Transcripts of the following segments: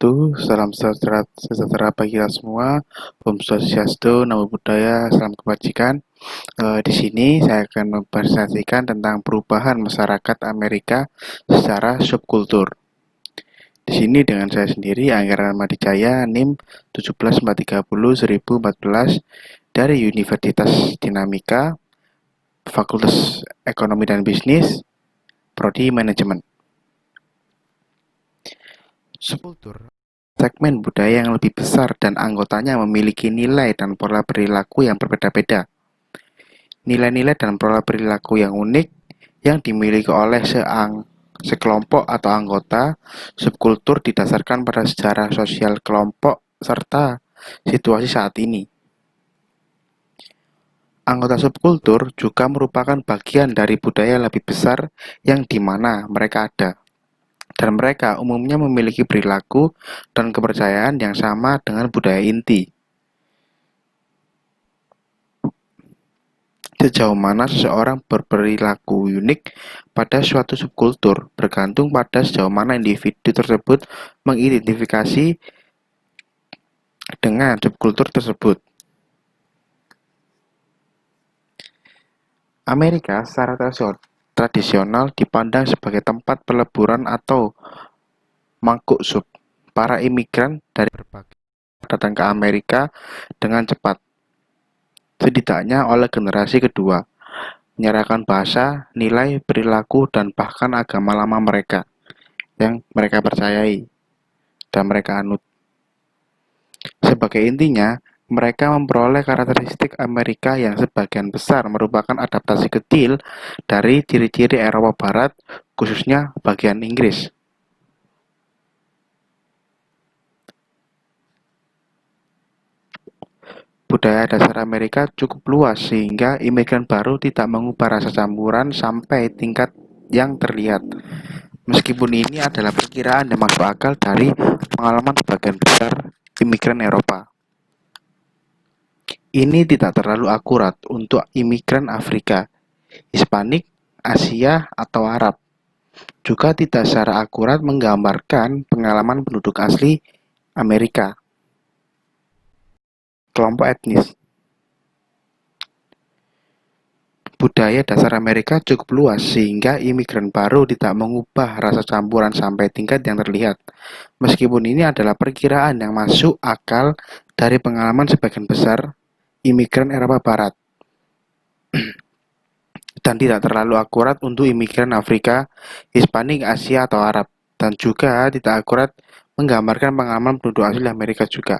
wabarakatuh. Salam sejahtera bagi kita semua. Om Swastiastu, Namo Buddhaya, salam kebajikan. Di sini saya akan mempresentasikan tentang perubahan masyarakat Amerika secara subkultur. Di sini dengan saya sendiri, Angga Ramadijaya, NIM 17430-1014 dari Universitas Dinamika, Fakultas Ekonomi dan Bisnis, Prodi Manajemen. Subkultur segmen budaya yang lebih besar dan anggotanya memiliki nilai dan pola perilaku yang berbeda-beda. Nilai-nilai dan pola perilaku yang unik yang dimiliki oleh sekelompok atau anggota subkultur didasarkan pada sejarah sosial kelompok serta situasi saat ini. Anggota subkultur juga merupakan bagian dari budaya lebih besar yang dimana mereka ada. Dan mereka umumnya memiliki perilaku dan kepercayaan yang sama dengan budaya inti. Sejauh mana seseorang berperilaku unik pada suatu subkultur bergantung pada sejauh mana individu tersebut mengidentifikasi dengan subkultur tersebut. Amerika secara tradisional dipandang sebagai tempat peleburan atau mangkuk sub. Para imigran dari berbagai datang ke Amerika dengan cepat, setidaknya oleh generasi kedua, menyerahkan bahasa, nilai, perilaku, dan bahkan agama lama mereka yang mereka percayai dan mereka anut. Sebagai intinya, mereka memperoleh karakteristik Amerika yang sebagian besar merupakan adaptasi kecil dari ciri-ciri Eropa Barat, khususnya bagian Inggris. Budaya dasar Amerika cukup luas sehingga imigran baru tidak mengubah rasa campuran sampai tingkat yang terlihat. Meskipun ini adalah perkiraan yang masuk akal dari pengalaman sebagian besar imigran Eropa. Ini tidak terlalu akurat untuk imigran Afrika, Hispanik, Asia, atau Arab. Juga tidak secara akurat menggambarkan pengalaman penduduk asli Amerika. Kelompok etnis. Budaya dasar Amerika cukup luas sehingga imigran baru tidak mengubah rasa campuran sampai tingkat yang terlihat. Meskipun ini adalah perkiraan yang masuk akal dari pengalaman sebagian besar imigran Eropa Barat dan tidak terlalu akurat untuk imigran Afrika, Hispanik, Asia, atau Arab, dan juga tidak akurat menggambarkan pengalaman penduduk asli Amerika juga.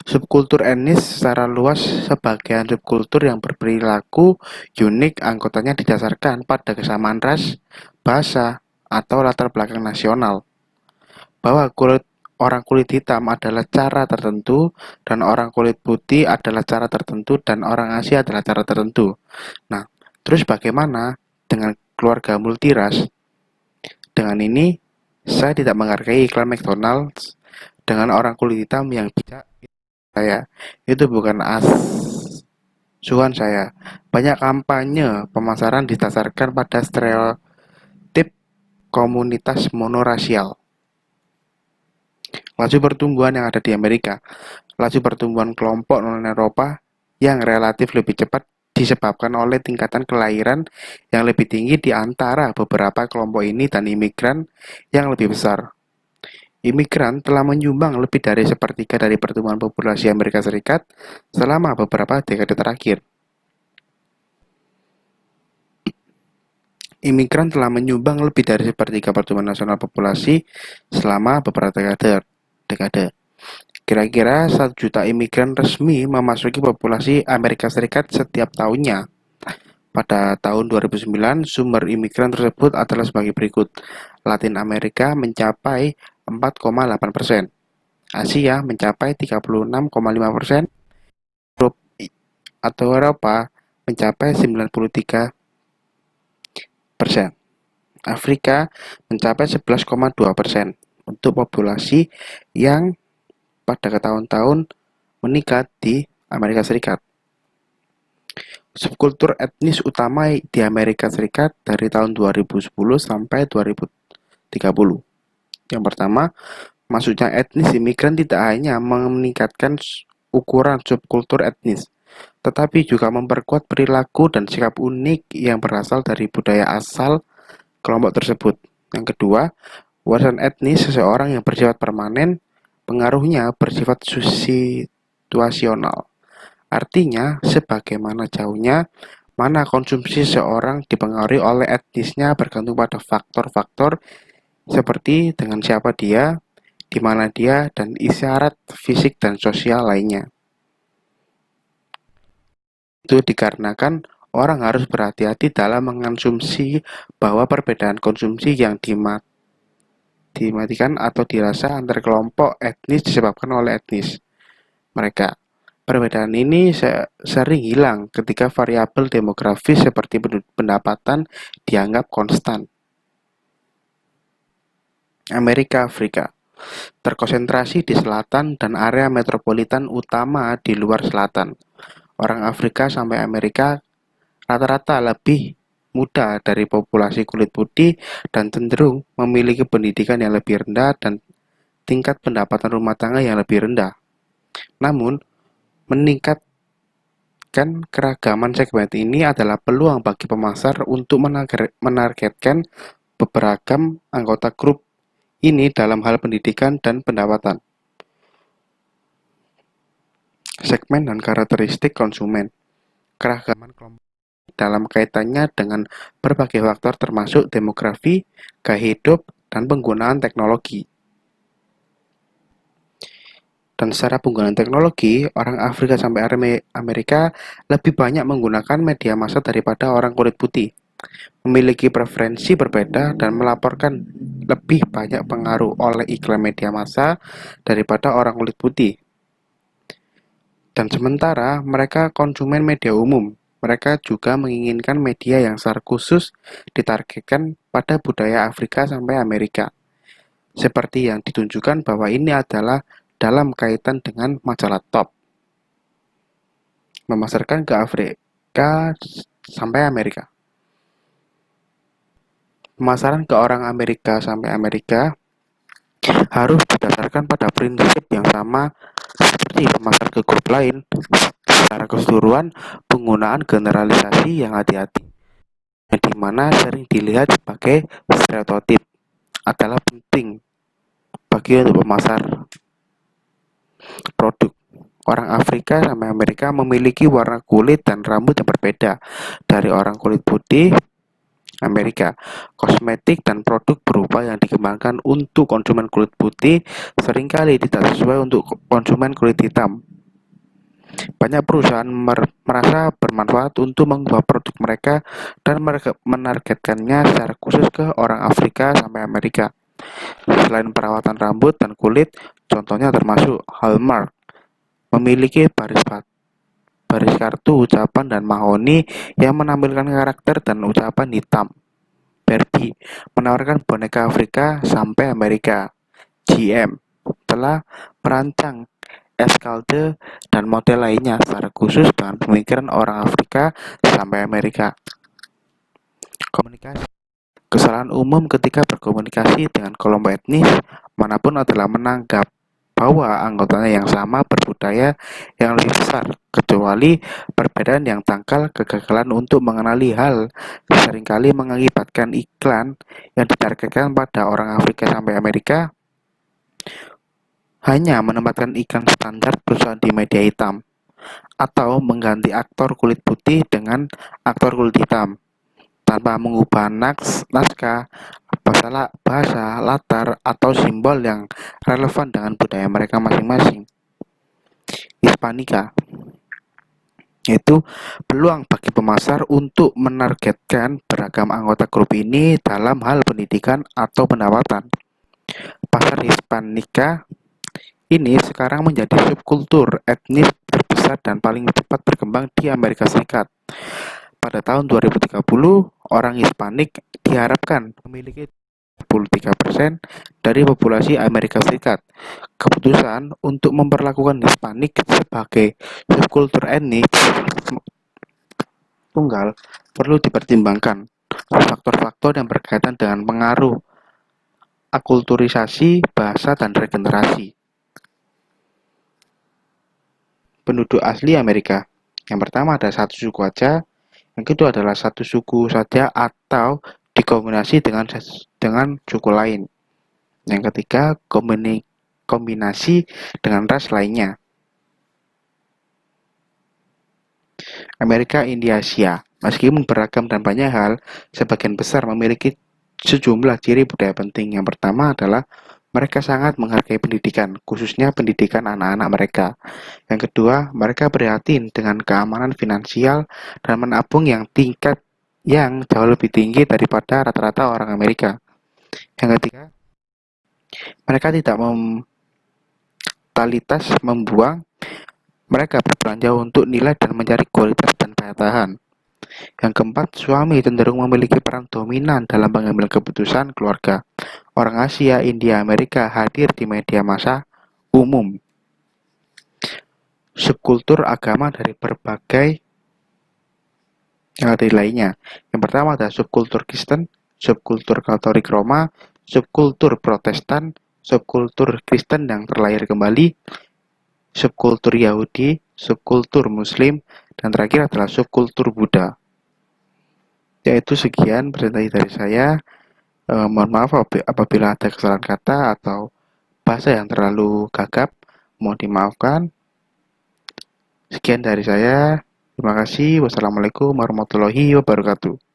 Subkultur etnis secara luas sebagian subkultur yang berperilaku unik anggotanya didasarkan pada kesamaan ras, bahasa, atau latar belakang nasional. Bahwa orang kulit hitam adalah cara tertentu dan orang kulit putih adalah cara tertentu dan orang Asia adalah cara tertentu. Nah, terus bagaimana dengan keluarga multiras? Dengan ini, saya tidak menghargai iklan McDonald's dengan orang kulit hitam yang bijak. Itu bukan asuhan saya. Banyak kampanye pemasaran didasarkan pada stereotip komunitas monorasial. Laju pertumbuhan yang ada di Amerika, laju pertumbuhan kelompok non-Eropa yang relatif lebih cepat disebabkan oleh tingkatan kelahiran yang lebih tinggi di antara beberapa kelompok ini dan imigran yang lebih besar. Imigran telah menyumbang lebih dari sepertiga dari pertumbuhan populasi Amerika Serikat selama beberapa dekade terakhir. Imigran telah menyumbang lebih dari sepertiga pertumbuhan nasional populasi selama beberapa dekade. Kira-kira 1 juta imigran resmi memasuki populasi Amerika Serikat setiap tahunnya. Pada tahun 2009, sumber imigran tersebut adalah sebagai berikut. Latin Amerika mencapai 4,8%, Asia mencapai 36,5%, atau Eropa mencapai 93%, Afrika mencapai 11,2% untuk populasi yang pada tahun-tahun meningkat di Amerika Serikat. Subkultur etnis utama di Amerika Serikat dari tahun 2010 sampai 2030. Yang pertama, masuknya etnis imigran tidak hanya meningkatkan ukuran subkultur etnis, tetapi juga memperkuat perilaku dan sikap unik yang berasal dari budaya asal kelompok tersebut. Yang kedua, warisan etnis seseorang yang bersifat permanen, pengaruhnya bersifat situasional. Artinya, sebagaimana jauhnya mana konsumsi seseorang dipengaruhi oleh etnisnya bergantung pada faktor-faktor seperti dengan siapa dia, di mana dia, dan isyarat fisik dan sosial lainnya. Itu dikarenakan orang harus berhati-hati dalam mengonsumsi bahwa perbedaan konsumsi yang dimatikan atau dirasa antar kelompok etnis disebabkan oleh etnis mereka. Perbedaan ini sering hilang ketika variabel demografis seperti pendapatan dianggap konstan. Amerika Afrika terkonsentrasi di selatan dan area metropolitan utama di luar selatan. Orang Afrika sampai Amerika rata-rata lebih muda dari populasi kulit putih dan cenderung memiliki pendidikan yang lebih rendah dan tingkat pendapatan rumah tangga yang lebih rendah. Namun, meningkatkan keragaman segmen ini adalah peluang bagi pemasar untuk menargetkan beberapa anggota grup ini dalam hal pendidikan dan pendapatan. Segmen dan karakteristik konsumen. Keragaman kelompok dalam kaitannya dengan berbagai faktor termasuk demografi, gaya hidup, dan penggunaan teknologi. Dan secara penggunaan teknologi, orang Afrika sampai Amerika lebih banyak menggunakan media massa daripada orang kulit putih, memiliki preferensi berbeda dan melaporkan lebih banyak pengaruh oleh iklan media massa daripada orang kulit putih. Dan sementara mereka konsumen media umum, mereka juga menginginkan media yang secara khusus ditargetkan pada budaya Afrika sampai Amerika. Seperti yang ditunjukkan bahwa ini adalah dalam kaitan dengan majalah Top, memasarkan ke Afrika sampai Amerika. Pemasaran ke orang Amerika sampai Amerika harus didasarkan pada prinsip yang sama seperti pemasar ke grup lain. Secara keseluruhan, penggunaan generalisasi yang hati-hati, yang dimana sering dilihat sebagai stereotip, adalah penting bagi untuk pemasar produk. Orang Afrika sama Amerika memiliki warna kulit dan rambut yang berbeda dari orang kulit putih Amerika. Kosmetik dan produk berupa yang dikembangkan untuk konsumen kulit putih seringkali tidak sesuai untuk konsumen kulit hitam. Banyak perusahaan merasa bermanfaat untuk mengubah produk mereka dan menargetkannya secara khusus ke orang Afrika sampai Amerika. Selain perawatan rambut dan kulit, contohnya termasuk Hallmark, memiliki baris kartu ucapan dan mahoni yang menampilkan karakter dan ucapan hitam. Barbie menawarkan boneka Afrika sampai Amerika. GM telah merancang Escalde dan model lainnya secara khusus dengan pemikiran orang Afrika sampai Amerika. Komunikasi. Kesalahan umum ketika berkomunikasi dengan kelompok etnis manapun adalah menganggap bahwa anggotanya yang sama berbudaya yang lebih besar, kecuali perbedaan yang dangkal. Kegagalan untuk mengenali hal seringkali mengakibatkan iklan yang ditargetkan pada orang Afrika sampai Amerika hanya menempatkan iklan standar perusahaan di media hitam, atau mengganti aktor kulit putih dengan aktor kulit hitam, tanpa mengubah naskah, bahasa, latar, atau simbol yang relevan dengan budaya mereka masing-masing. Hispanika, yaitu peluang bagi pemasar untuk menargetkan beragam anggota grup ini dalam hal pendidikan atau pendapatan. Pasar Hispanika ini sekarang menjadi subkultur etnis terbesar dan paling cepat berkembang di Amerika Serikat. Pada tahun 2030, orang Hispanik diharapkan memiliki 23% dari populasi Amerika Serikat. Keputusan untuk memperlakukan Hispanik sebagai subkultur etnis tunggal perlu dipertimbangkan. Faktor-faktor yang berkaitan dengan pengaruh akulturisasi bahasa dan regenerasi. Penduduk asli Amerika. Yang pertama ada satu suku aja, yang kedua adalah satu suku saja atau dikombinasi dengan suku lain. Yang ketiga, kombinasi dengan ras lainnya. Amerika, India, Asia. Meskipun beragam dan banyak hal, sebagian besar memiliki sejumlah ciri budaya penting. Yang pertama adalah mereka sangat menghargai pendidikan, khususnya pendidikan anak-anak mereka. Yang kedua, mereka prihatin dengan keamanan finansial dan menabung yang tingkat yang jauh lebih tinggi daripada rata-rata orang Amerika. Yang ketiga, mereka tidak totalitas membuang, mereka berbelanja untuk nilai dan mencari kualitas dan daya tahan. Yang keempat, suami cenderung memiliki peran dominan dalam pengambilan keputusan keluarga. Orang Asia, India, Amerika hadir di media massa umum. Subkultur agama dari berbagai lainnya. Yang pertama ada subkultur Kristen, subkultur Katolik Roma, subkultur Protestan, subkultur Kristen yang terlahir kembali, subkultur Yahudi, subkultur Muslim, dan terakhir adalah subkultur Buddha. Yaitu sekian presentasi dari saya. Mohon maaf apabila ada kesalahan kata atau bahasa yang terlalu gagap, mohon dimaafkan. Sekian dari saya. Terima kasih. Wassalamualaikum warahmatullahi wabarakatuh.